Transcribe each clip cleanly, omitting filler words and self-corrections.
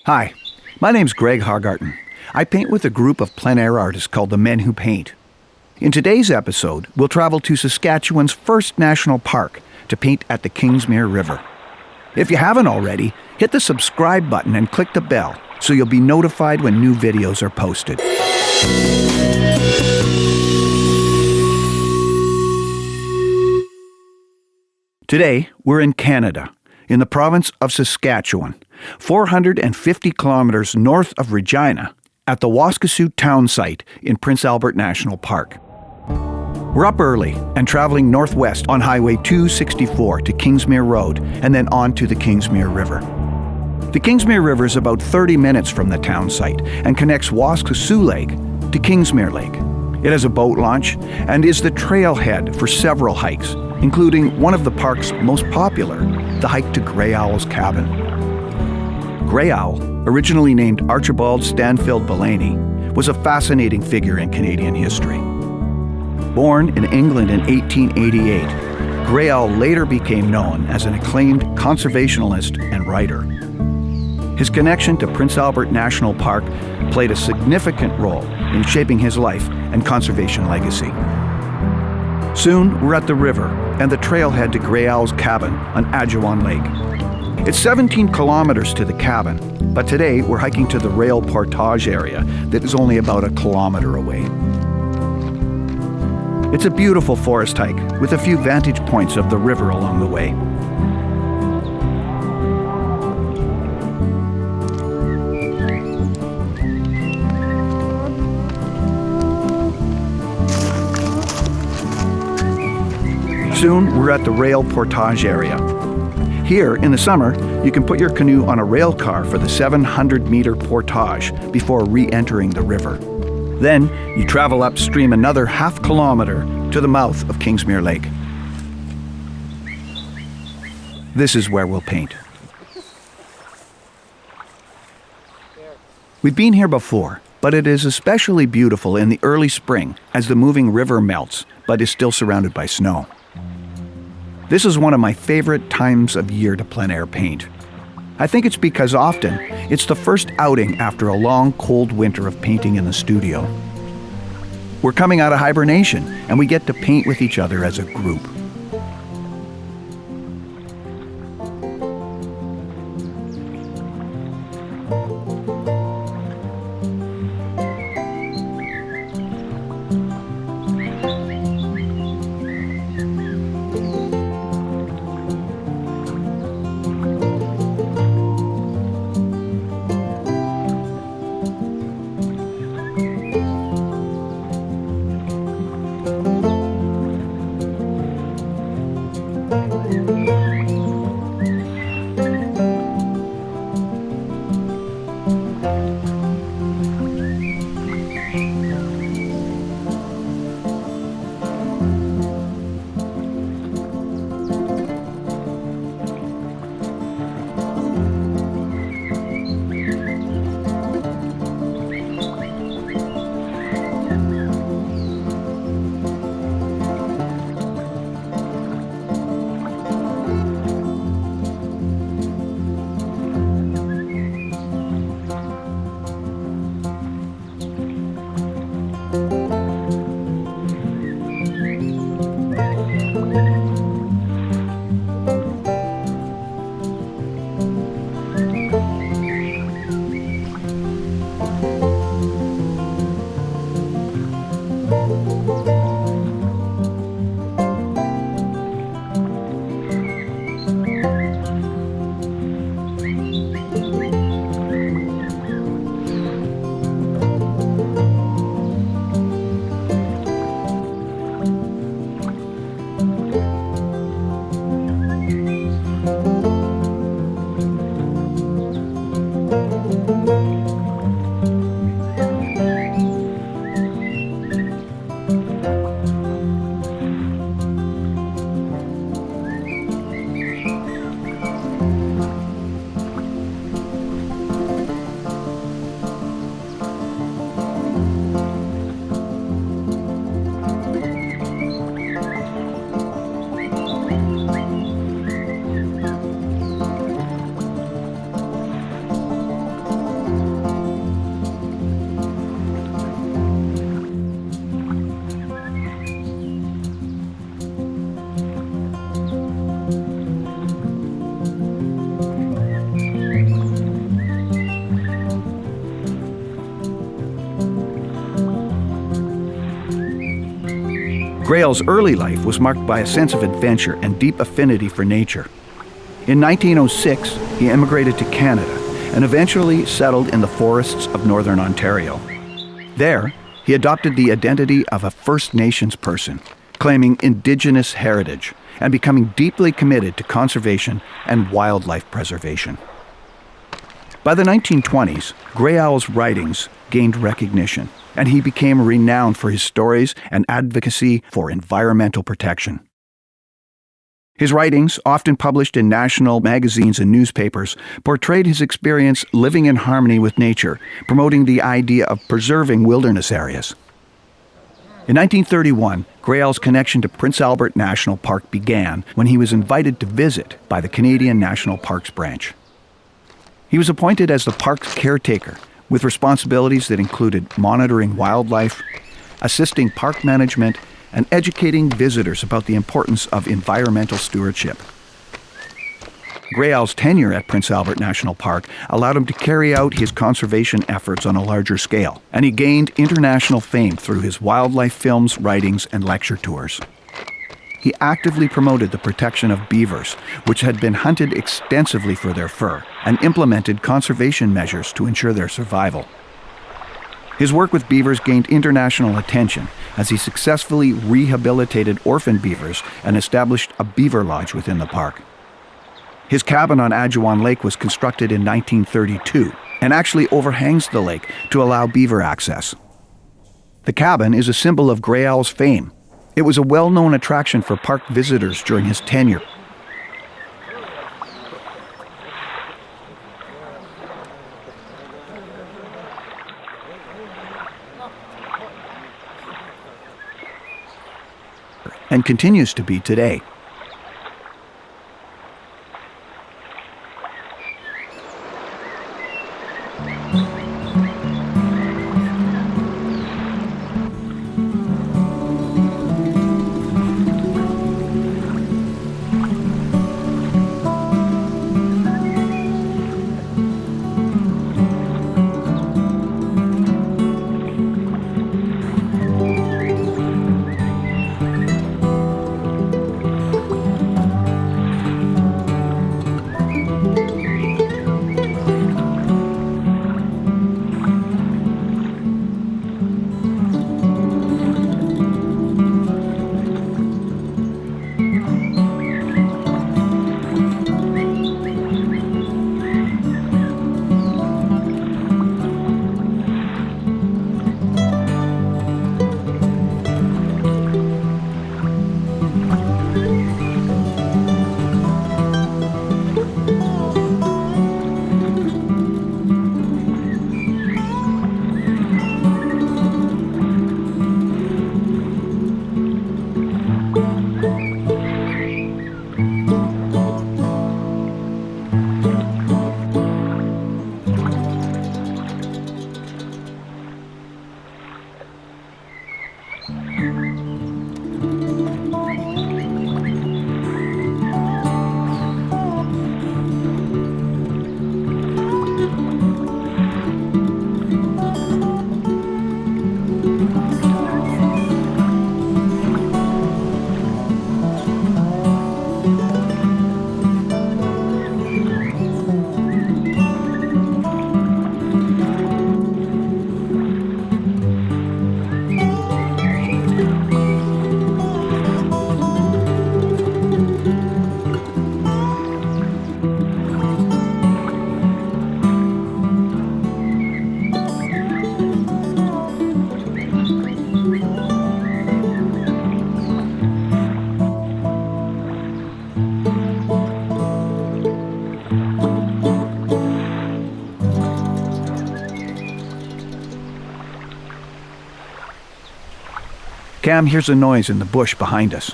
Hi, my name's Greg Hargarten. I paint with a group of plein air artists called the Men Who Paint. In today's episode, we'll travel to Saskatchewan's first national park to paint at the Kingmere River. If you haven't already, hit the subscribe button and click the bell so you'll be notified when new videos are posted. Today, we're in Canada, in the province of Saskatchewan, 450 kilometers north of Regina, at the Waskesiu town site in Prince Albert National Park. We're up early and traveling northwest on Highway 264 to Kingsmere Road and then on to the Kingmere River. The Kingmere River is about 30 minutes from the town site and connects Waskesiu Lake to Kingsmere Lake. It has a boat launch and is the trailhead for several hikes, including one of the park's most popular, the hike to Grey Owl's cabin. Grey Owl, originally named Archibald Stanfield Bellany, was a fascinating figure in Canadian history. Born in England in 1888, Grey Owl later became known as an acclaimed conservationist and writer. His connection to Prince Albert National Park played a significant role in shaping his life and conservation legacy. Soon, we're at the river and the trailhead to Grey Owl's cabin on Adjuan Lake. It's 17 kilometers to the cabin, but today we're hiking to the rail portage area that is only about a kilometer away. It's a beautiful forest hike with a few vantage points of the river along the way. Soon, we're at the rail portage area. Here, in the summer, you can put your canoe on a rail car for the 700-meter portage before re-entering the river. Then, you travel upstream another half kilometer to the mouth of Kingsmere Lake. This is where we'll paint. We've been here before, but it is especially beautiful in the early spring as the moving river melts, but is still surrounded by snow. This is one of my favorite times of year to plein air paint. I think it's because often it's the first outing after a long, cold winter of painting in the studio. We're coming out of hibernation, and we get to paint with each other as a group. Grail's early life was marked by a sense of adventure and deep affinity for nature. In 1906, he emigrated to Canada and eventually settled in the forests of northern Ontario. There, he adopted the identity of a First Nations person, claiming Indigenous heritage and becoming deeply committed to conservation and wildlife preservation. By the 1920s, Grey Owl's writings gained recognition, and he became renowned for his stories and advocacy for environmental protection. His writings, often published in national magazines and newspapers, portrayed his experience living in harmony with nature, promoting the idea of preserving wilderness areas. In 1931, Grey Owl's connection to Prince Albert National Park began when he was invited to visit by the Canadian National Parks Branch. He was appointed as the park's caretaker, with responsibilities that included monitoring wildlife, assisting park management, and educating visitors about the importance of environmental stewardship. Grey Owl's tenure at Prince Albert National Park allowed him to carry out his conservation efforts on a larger scale, and he gained international fame through his wildlife films, writings, and lecture tours. He actively promoted the protection of beavers, which had been hunted extensively for their fur, and implemented conservation measures to ensure their survival. His work with beavers gained international attention as he successfully rehabilitated orphaned beavers and established a beaver lodge within the park. His cabin on Adjuan Lake was constructed in 1932 and actually overhangs the lake to allow beaver access. The cabin is a symbol of Grey Owl's fame. It was a well-known attraction for park visitors during his tenure. And continues to be today. Cam hears a noise in the bush behind us.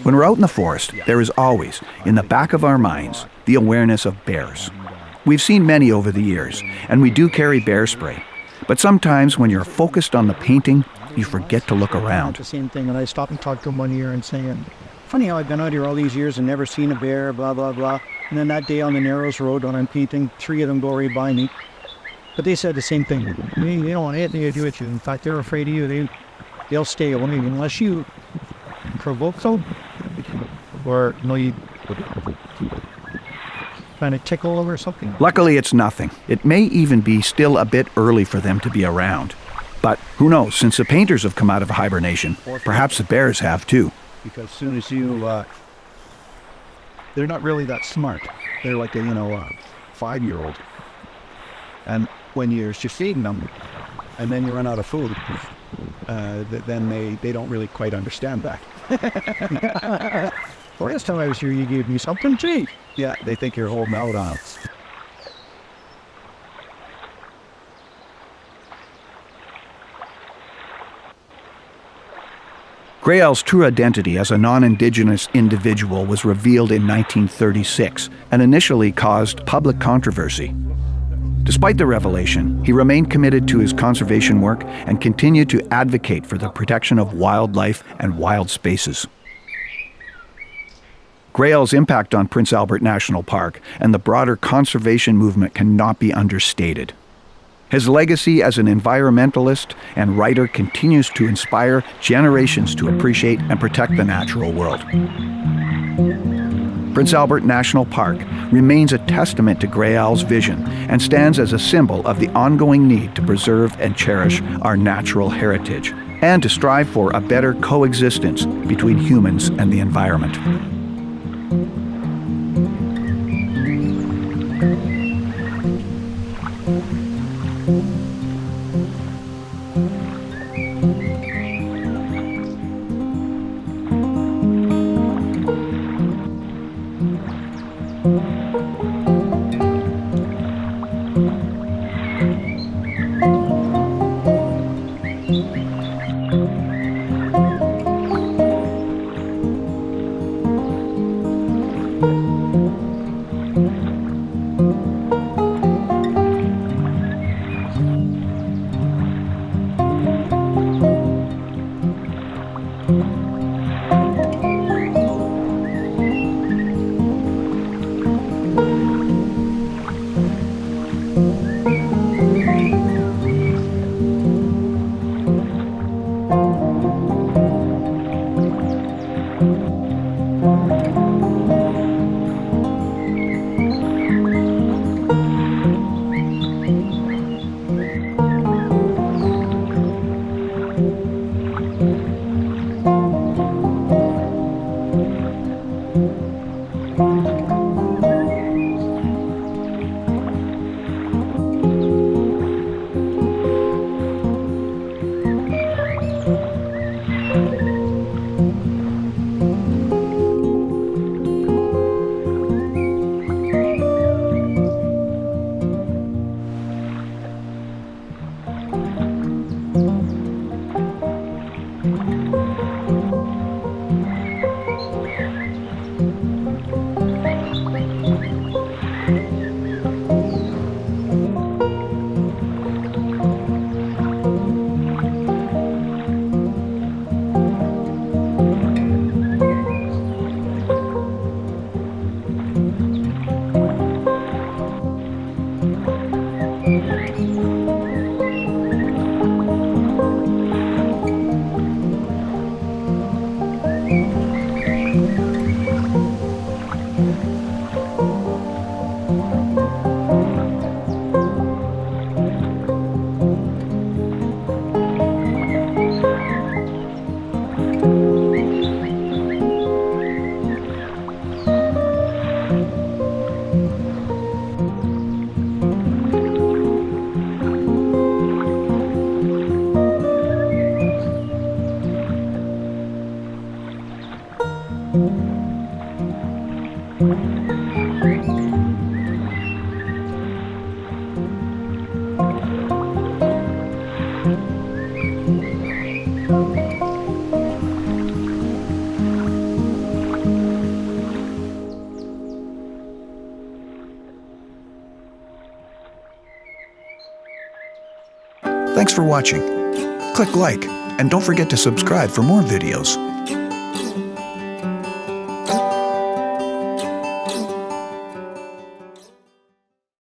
When we're out in the forest, there is always, in the back of our minds, the awareness of bears. We've seen many over the years, and we do carry bear spray. But sometimes when you're focused on the painting, you forget to look around. The same thing, and I stopped and talked to him one year and saying, funny how I've been out here all these years and never seen a bear, blah, blah, blah. And then that day on the Narrows Road when I'm painting, 3 of them go right by me. But they said the same thing. They don't want anything to do with you. In fact, they're afraid of you. they'll stay only unless you provoke them or you kind of tickle them or something. Luckily, it's nothing. It may even be still a bit early for them to be around. But who knows, since the painters have come out of hibernation, perhaps the bears have too. Because as soon as you, they're not really that smart. They're like a 5-year-old. And when you're feeding them, and then you run out of food, then they don't really quite understand that. Last time I was here, you gave me something cheap. Yeah, they think you're holding out on them. Grael's true identity as a non-Indigenous individual was revealed in 1936 and initially caused public controversy. Despite the revelation, he remained committed to his conservation work and continued to advocate for the protection of wildlife and wild spaces. Grael's impact on Prince Albert National Park and the broader conservation movement cannot be understated. His legacy as an environmentalist and writer continues to inspire generations to appreciate and protect the natural world. Prince Albert National Park remains a testament to Grael's vision and stands as a symbol of the ongoing need to preserve and cherish our natural heritage and to strive for a better coexistence between humans and the environment. Thanks for watching. Click like and don't forget to subscribe for more videos.